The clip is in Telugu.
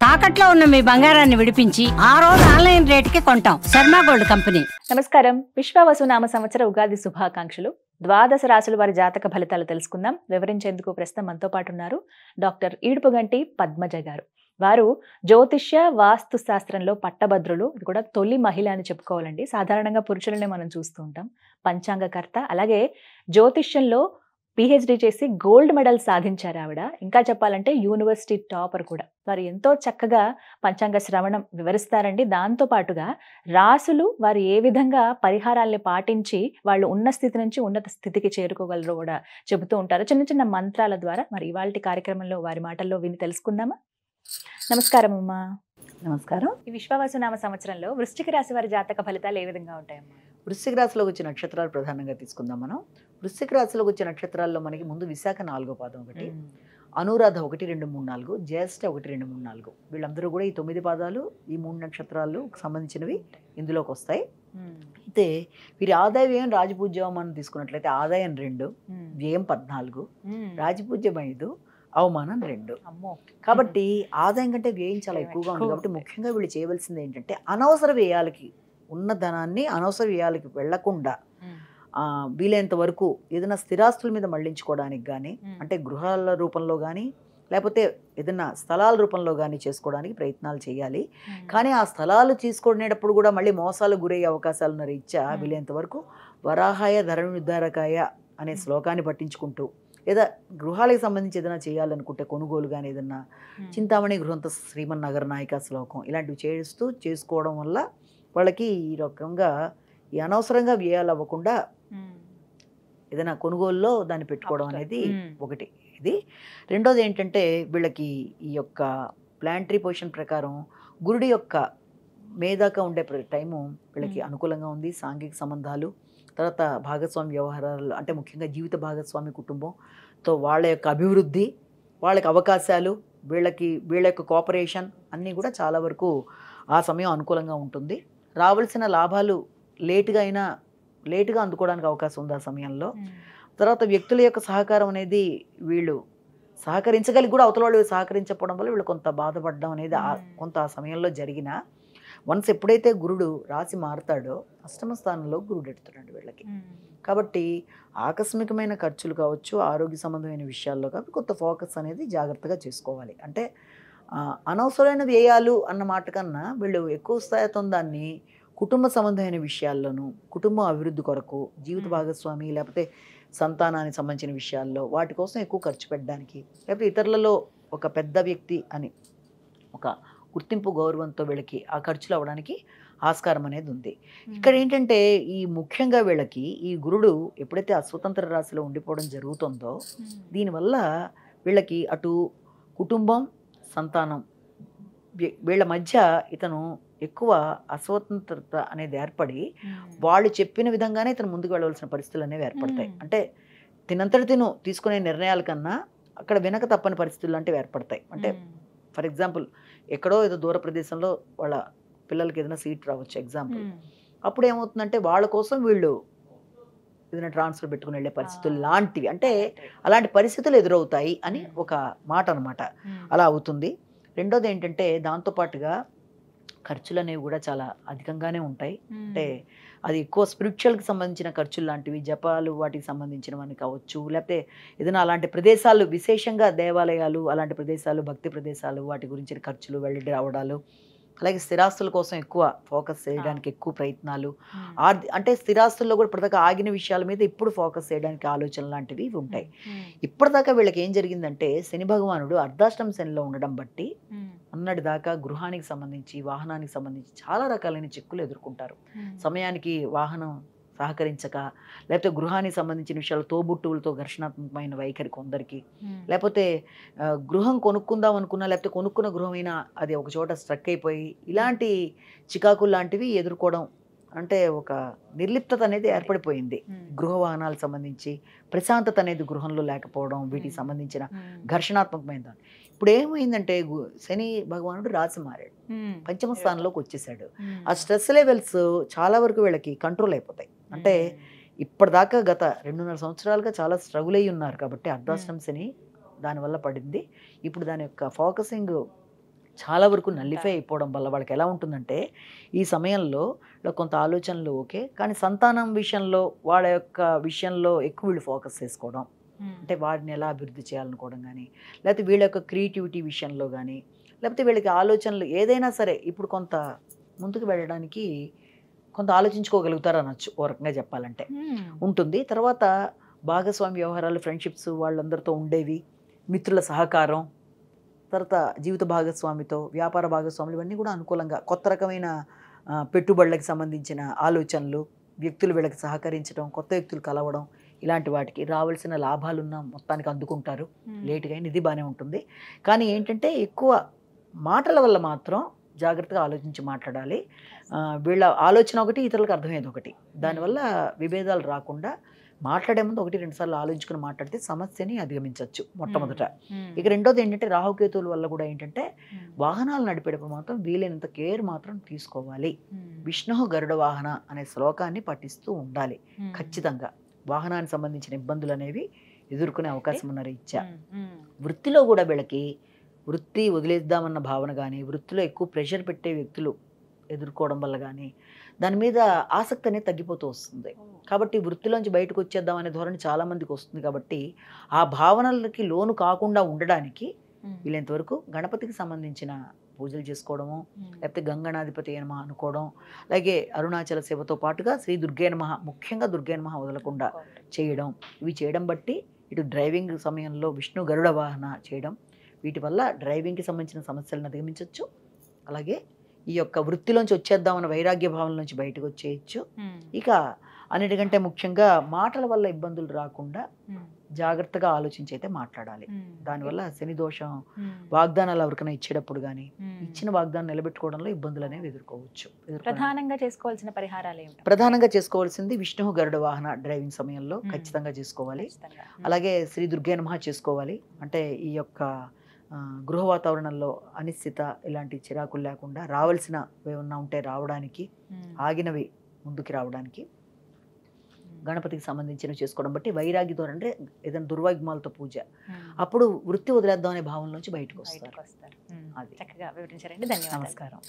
తాకట్లో ఉన్న మీ బంగారాన్ని విడిపించి ఆ రోజు ఆన్లైన్ రేటుకి కొంటాం. Sharma gold company. నమస్కారం. విశ్వావసునామ సంవత్సర ఉగాది శుభాకాంక్షలు. ద్వాదశ రాశుల వారి జాతక ఫలితాలు తెలుసుకుందాం. వివరించేందుకు ప్రస్తుతం మనతో పాటు ఉన్నారు డాక్టర్ ఈడుపుగంటి పద్మజ గారు. వారు జ్యోతిష్య వాస్తు శాస్త్రంలో పట్టభద్రులు. ఇది కూడా తొలి మహిళ అని చెప్పుకోవాలండి. సాధారణంగా పురుషులనే మనం చూస్తూ ఉంటాం. పంచాంగకర్త, అలాగే జ్యోతిష్యంలో పిహెచ్డి చేసి గోల్డ్ మెడల్ సాధించారు ఆవిడ. ఇంకా చెప్పాలంటే యూనివర్సిటీ టాపర్ కూడా. వారు ఎంతో చక్కగా పంచాంగ శ్రవణం వివరిస్తారండి. దాంతో పాటుగా రాసులు వారు ఏ విధంగా పరిహారాల్ని పాటించి వాళ్ళు ఉన్న స్థితి నుంచి ఉన్నత స్థితికి చేరుకోగలరో కూడా చెబుతూ ఉంటారు చిన్న చిన్న మంత్రాల ద్వారా. మరి ఇవాళ కార్యక్రమంలో వారి మాటల్లో విని తెలుసుకుందామా? నమస్కారం అమ్మా. నమస్కారం. ఈ విశ్వావసునామ సంవత్సరంలో వృశ్చిక రాశి వారి జాతక ఫలితాలు ఏ విధంగా ఉంటాయమ్మా? వృశ్చిక రాశిలోకి వచ్చే నక్షత్రాలు ప్రధానంగా తీసుకుందాం మనం. వృశ్చిక రాశిలోకి వచ్చే నక్షత్రాల్లో మనకి ముందు విశాఖ 4వ పాదం ఒకటి, అనురాధ 1, 2, 3, 4, జ్యేష్ఠ 1, 2, 3, 4. వీళ్ళందరూ కూడా ఈ 9 పాదాలు, ఈ 3 నక్షత్రాలు సంబంధించినవి ఇందులోకి వస్తాయి. అయితే వీరి ఆదాయ వ్యయం రాజపూజ్యం మనం తీసుకున్నట్లయితే ఆదాయం 2, వ్యయం 14, రాజపూజ్యం 5, అవమానం 2. కాబట్టి ఆదాయం కంటే వ్యయం చాలా ఎక్కువగా ఉంది. కాబట్టి ముఖ్యంగా వీళ్ళు చేయవలసింది ఏంటంటే అనవసర వ్యయాలకి, ఉన్న ధనాన్ని అనవసర వ్యయాలకి వెళ్లకుండా వీలైనంత వరకు ఏదైనా స్థిరాస్తుల మీద మళ్లించుకోవడానికి కానీ, అంటే గృహాల రూపంలో కానీ లేకపోతే ఏదైనా స్థలాల రూపంలో కానీ చేసుకోవడానికి ప్రయత్నాలు చేయాలి. కానీ ఆ స్థలాలు తీసుకునేటప్పుడు కూడా మళ్ళీ మోసాలకు గురయ్యే అవకాశాలు ఉన్న రీత్యా వీలైనంత వరకు వరాహాయ ధరణుద్ధారకాయ అనే శ్లోకాన్ని పట్టించుకుంటూ, లేదా గృహాలకు సంబంధించి ఏదైనా చేయాలనుకుంటే కొనుగోలు కానీ ఏదన్నా చింతామణి గృహంత శ్రీమన్నగర నాయిక శ్లోకం ఇలాంటివి చేసుకోవడం వల్ల వాళ్ళకి ఈ రకంగా ఈ అనవసరంగా వ్యయాలు అవ్వకుండా ఏదైనా కొనుగోలులో దాన్ని పెట్టుకోవడం అనేది ఒకటి. ఇది రెండోది ఏంటంటే వీళ్ళకి ఈ యొక్క ప్లాంటరీ పొజిషన్ ప్రకారం గురుడి యొక్క మేధాక ఉండే టైము వీళ్ళకి అనుకూలంగా ఉంది. సాంఘిక సంబంధాలు, తర్వాత భాగస్వామి వ్యవహారాలు, అంటే ముఖ్యంగా జీవిత భాగస్వామి కుటుంబంతో వాళ్ళ యొక్క అభివృద్ధి, వాళ్ళకి అవకాశాలు, వీళ్ళ యొక్క కోఆపరేషన్ అన్నీ కూడా చాలా వరకు ఆ సమయం అనుకూలంగా ఉంటుంది. రావాల్సిన లాభాలు లేటుగా అందుకోవడానికి అవకాశం ఉంది ఆ సమయంలో. తర్వాత వ్యక్తుల యొక్క సహకారం అనేది వీళ్ళు సహకరించగలిగి కూడా అవతల వాళ్ళు సహకరించకపోవడం వల్ల వీళ్ళు కొంత బాధపడడం అనేది కొంత ఆ సమయంలో జరిగిన వన్స్ ఎప్పుడైతే గురుడు రాశి మారుతాడో అష్టమ స్థానంలో గురుడు ఎడుతున్నాడు వీళ్ళకి. కాబట్టి ఆకస్మికమైన ఖర్చులు కావచ్చు, ఆరోగ్య సంబంధమైన విషయాల్లో కాబట్టి కొంత ఫోకస్ అనేది జాగ్రత్తగా చేసుకోవాలి. అంటే అనవసరమైన వ్యయాలు అన్న మాట కన్నా వీళ్ళు ఎక్కువ శాతం దాన్ని కుటుంబ సంబంధమైన విషయాల్లోనూ, కుటుంబం అభివృద్ధి కొరకు, జీవిత భాగస్వామి లేకపోతే సంతానానికి సంబంధించిన విషయాల్లో వాటి కోసం ఎక్కువ ఖర్చు పెట్టడానికి, లేకపోతే ఇతరులలో ఒక పెద్ద వ్యక్తి అని ఒక గుర్తింపు గౌరవంతో వీళ్ళకి ఆ ఖర్చులు అవ్వడానికి ఆస్కారం అనేది ఉంది. ఇక్కడ ఏంటంటే ఈ ముఖ్యంగా వీళ్ళకి ఈ గురుడు ఎప్పుడైతే అస్వతంత్ర రాశిలో ఉండిపోవడం జరుగుతుందో దీనివల్ల వీళ్ళకి అటు కుటుంబం, సంతానం వీళ్ళ మధ్య ఇతను ఎక్కువ అస్వతంత్రత అనేది ఏర్పడి వాళ్ళు చెప్పిన విధంగానే ఇతను ముందుకు వెళ్ళవలసిన పరిస్థితులు అనేవి ఏర్పడతాయి. అంటే తిను తీసుకునే నిర్ణయాల కన్నా అక్కడ వెనక తప్పని పరిస్థితులు అంటే ఏర్పడతాయి. అంటే ఫర్ ఎగ్జాంపుల్ ఎక్కడో ఏదో దూర ప్రదేశంలో వాళ్ళ పిల్లలకి ఏదైనా సీట్ రావచ్చు ఎగ్జాంపుల్. అప్పుడు ఏమవుతుందంటే వాళ్ళ కోసం వీళ్ళు ఏదైనా ట్రాన్స్ఫర్ పెట్టుకుని వెళ్ళే పరిస్థితులు లాంటివి, అంటే అలాంటి పరిస్థితులు ఎదురవుతాయి అని ఒక మాట అనమాట. అలా అవుతుంది. రెండోది ఏంటంటే దాంతోపాటుగా ఖర్చులు అనేవి కూడా చాలా అధికంగానే ఉంటాయి. అంటే అది ఎక్కువ స్పిరిచువల్కి సంబంధించిన ఖర్చులు లాంటివి, జపాలు వాటికి సంబంధించినవని కావచ్చు, లేకపోతే ఏదైనా అలాంటి ప్రదేశాలు విశేషంగా దేవాలయాలు, అలాంటి ప్రదేశాలు, భక్తి ప్రదేశాలు, వాటి గురించిన ఖర్చులు, వెళ్ళి రావడాలు, అలాగే స్థిరాస్తుల కోసం ఎక్కువ ఫోకస్ చేయడానికి ఎక్కువ ప్రయత్నాలు, అంటే స్థిరాస్తుల్లో కూడా ఇప్పటిదాకా ఆగిన విషయాల మీద ఇప్పుడు ఫోకస్ చేయడానికి ఆలోచనలు లాంటివి ఉంటాయి. ఇప్పటిదాకా వీళ్ళకి ఏం జరిగిందంటే శని భగవానుడు అర్ధాష్టమ శనిలో ఉండడం బట్టి అన్నటి దాకా గృహానికి సంబంధించి, వాహనానికి సంబంధించి చాలా రకాలైన చిక్కులు ఎదుర్కొంటారు. సమయానికి వాహనం సహకరించక, లేకపోతే గృహానికి సంబంధించిన విషయాలు తోబుట్టువులతో ఘర్షణాత్మకమైన వైఖరి కొందరికి, లేకపోతే గృహం కొనుక్కుందాం అనుకున్నా లేకపోతే కొనుక్కున్న గృహమైనా అది ఒక చోట స్ట్రక్ అయిపోయి ఇలాంటి చికాకులు లాంటివి ఎదుర్కోవడం, అంటే ఒక నిర్లిప్తత అనేది ఏర్పడిపోయింది. గృహ వాహనాలకు సంబంధించి ప్రశాంతత అనేది గృహంలో లేకపోవడం, వీటికి సంబంధించిన ఘర్షణాత్మకమైన దాన్ని. ఇప్పుడు ఏమైందంటే శని భగవానుడు రాశి మారాడు, పంచమ స్థానంలోకి వచ్చేసాడు. ఆ స్ట్రెస్ లెవెల్స్ చాలా వరకు వీళ్ళకి కంట్రోల్ అయిపోతాయి. అంటే ఇప్పటిదాకా గత 2.5 సంవత్సరాలుగా చాలా స్ట్రగుల్ అయ్యి ఉన్నారు కాబట్టి అర్ధాష్టమ శని దానివల్ల పడింది. ఇప్పుడు దాని యొక్క ఫోకసింగ్ చాలా వరకు నల్లిఫై అయిపోవడం వల్ల వాళ్ళకి ఎలా ఉంటుందంటే ఈ సమయంలో కొంత ఆలోచనలు ఓకే, కానీ సంతానం విషయంలో వాళ్ళ యొక్క విషయంలో ఎక్కువ వీళ్ళు ఫోకస్ చేసుకోవడం, అంటే వాడిని ఎలా అభివృద్ధి చేయాలనుకోవడం కానీ, లేకపోతే వీళ్ళ యొక్క క్రియేటివిటీ విషయంలో కానీ, లేకపోతే వీళ్ళకి ఆలోచనలు ఏదైనా సరే ఇప్పుడు కొంత ముందుకు వెళ్ళడానికి కొంత ఆలోచించుకోగలుగుతారు అనొచ్చు ఓ రకంగా చెప్పాలంటే ఉంటుంది. తర్వాత భాగస్వామి వ్యవహారాలు, ఫ్రెండ్షిప్స్ వాళ్ళందరితో ఉండేవి, మిత్రుల సహకారం, తర్వాత జీవిత భాగస్వామితో వ్యాపార భాగస్వాములు ఇవన్నీ కూడా అనుకూలంగా కొత్త రకమైన పెట్టుబడులకు సంబంధించిన ఆలోచనలు, వ్యక్తులు వీళ్ళకి సహకరించడం, కొత్త వ్యక్తులు కలవడం, ఇలాంటి వాటికి రావాల్సిన లాభాలున్న మొత్తానికి అందుకుంటారు. లేటుగా అయినా ఇది బాగానే ఉంటుంది. కానీ ఏంటంటే ఎక్కువ మాటల వల్ల మాత్రం జాగ్రత్తగా ఆలోచించి మాట్లాడాలి. వీళ్ళ ఆలోచన ఒకటి, ఇతరులకు అర్థమయ్యేది ఒకటి. దానివల్ల విభేదాలు రాకుండా మాట్లాడే ముందు 1-2 సార్లు ఆలోచించుకుని మాట్లాడితే సమస్యని అధిగమించవచ్చు మొట్టమొదట. ఇక రెండోది ఏంటంటే రాహుకేతువుల వల్ల కూడా ఏంటంటే వాహనాలు నడిపేటప్పుడు మాత్రం వీలైనంత కేర్ మాత్రం తీసుకోవాలి. విష్ణు గరుడ వాహన అనే శ్లోకాన్ని పఠిస్తూ ఉండాలి ఖచ్చితంగా. వాహనానికి సంబంధించిన ఇబ్బందులు అనేవి ఎదుర్కొనే అవకాశం ఉన్న రీత్యా వృత్తిలో కూడా వీళ్ళకి వృత్తి వదిలేద్దామన్న భావన కానీ, వృత్తిలో ఎక్కువ ప్రెషర్ పెట్టే వ్యక్తులు ఎదుర్కోవడం వల్ల కానీ దాని మీద ఆసక్తి అనేది తగ్గిపోతూ వస్తుంది. కాబట్టి వృత్తిలోంచి బయటకు వచ్చేద్దాం అనే ధోరణి చాలామందికి వస్తుంది. కాబట్టి ఆ భావనలకి లోను కాకుండా ఉండడానికి వీళ్ళంతవరకు గణపతికి సంబంధించిన పూజలు చేసుకోవడము, లేకపోతే గంగనాధిపతి నమః అనుకోవడం, అలాగే అరుణాచల సేవతో పాటుగా శ్రీ దుర్గే నమః, ముఖ్యంగా దుర్గే నమః వదలకుండా చేయడం, ఇవి చేయడం బట్టి ఇటు డ్రైవింగ్ సమయంలో విష్ణు గరుడ వాహన చేయడం, వీటి వల్ల డ్రైవింగ్కి సంబంధించిన సమస్యలను అధిగమించవచ్చు. అలాగే ఈ యొక్క వృత్తిలోంచి వచ్చేద్దామన్న వైరాగ్య భావం నుంచి బయటకు వచ్చేయచ్చు. ఇక అన్నిటికంటే ముఖ్యంగా మాటల వల్ల ఇబ్బందులు రాకుండా జాగ్రత్తగా ఆలోచించి అయితే మాట్లాడాలి. దానివల్ల శని దోషం వాగ్దానాలు ఎవరికైనా ఇచ్చేటప్పుడు కానీ ఇచ్చిన వాగ్దానం నిలబెట్టుకోవడంలో ఇబ్బందులు అనేవి ఎదుర్కోవచ్చు. ప్రధానంగా చేసుకోవాల్సిన పరిహారాలు ఏమిటి? ప్రధానంగా చేసుకోవాల్సింది విష్ణు గరుడ వాహన డ్రైవింగ్ సమయంలో ఖచ్చితంగా చేసుకోవాలి. అలాగే శ్రీ దుర్గే నమః చేసుకోవాలి. అంటే ఈ యొక్క గృహ వాతావరణంలో అనిశ్చిత ఇలాంటి చిరాకులు లేకుండా రావాల్సినవి ఏమన్నా ఉంటే రావడానికి, ఆగినవి ముందుకి రావడానికి గణపతికి సంబంధించినవి చేసుకోవడం బట్టి వైరాగ్య ధోరణి, అంటే ఏదైనా దుర్వాగ్మాలతో పూజ, అప్పుడు వృత్తి వదిలేద్దాం అనే భావన నుంచి బయటకు వస్తారు. చక్కగా వివరించారండి. ధన్యవాదాలు. నమస్కారం.